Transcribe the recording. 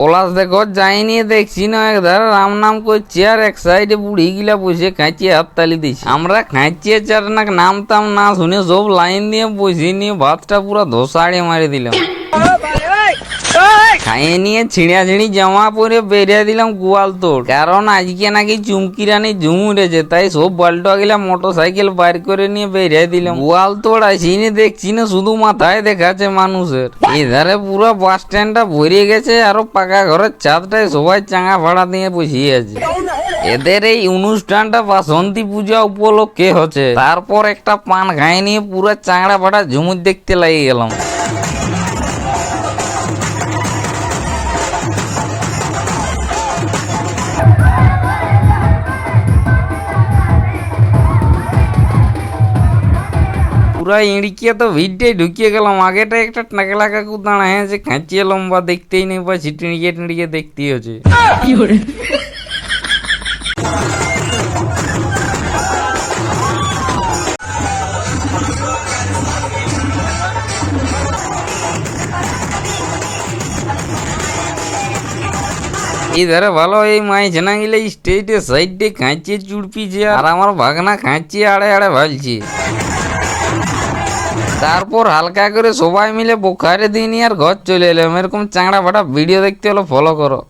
পলাশ দেখো যাইনি দেখছি না একধারে রাম নাম করছে আর এক সাইডে বুড়ি গিলা বসে খাঁচিয়ে হাততালি দিচ্ছে। আমরা খাঁচিয়ে চার না নামতাম না শুনে সব লাইন দিয়ে বসে নিয়ে ভাতটা পুরো ধোসাড়ে মারি দিলাম। খাইয়ে নিয়ে ছিঁড়ি জামা পরে বেরিয়ে দিলাম গোয়াল তোড়, কারণ আজকে নাকি চুমকি রানী ঝুম উঠেছে, তাই সব বাল্টা গিলা মোটর সাইকেল বাইর করে নিয়ে বেরিয়ে দিলাম। গোয়াল তোড় আসিনি দেখছি না, শুধু মাথায় দেখাচ্ছে মানুষের। এধারে পুরো বাস স্ট্যান্ডটা ভরে গেছে, আরো পাকা ঘরের ছাদটায় সবাই চাঙা ভাড়া দিয়ে বসিয়ে আছে। এদের এই অনুষ্ঠানটা বাসন্তী পূজা উপলক্ষে হচ্ছে। তারপর একটা পান খাই নিয়ে পুরো চাংড়া ফাটা ঝুমুর দেখতে লাগিয়ে গেলাম। পুরা ইঁড়িকিয়ে তো ভিড়টাই ঢুকিয়ে গেলাম। আগেটা একটা টাকলা কাকু দাঁড়ায় যে খাঁচিয়ে লম্বা দেখতেই নেই পাচ্ছি, টিঁড়িয়ে টিঁড়িয়ে দেখতেই হচ্ছে। এধারে ভালো এই মাই ছেনা গেলে স্টেজে সাইডে খাঁচিয়ে চুড়পিছে, আর আমার ভাগনা খাঁচিয়ে আড়ে আড়ে ভালছে। তারপর হালকা করে সবাই মিলে বোখারে দিই আর ঘর চলে এলাম। এরকম চাংড়া ফাটা ভিডিও দেখতে হলো ফলো করো।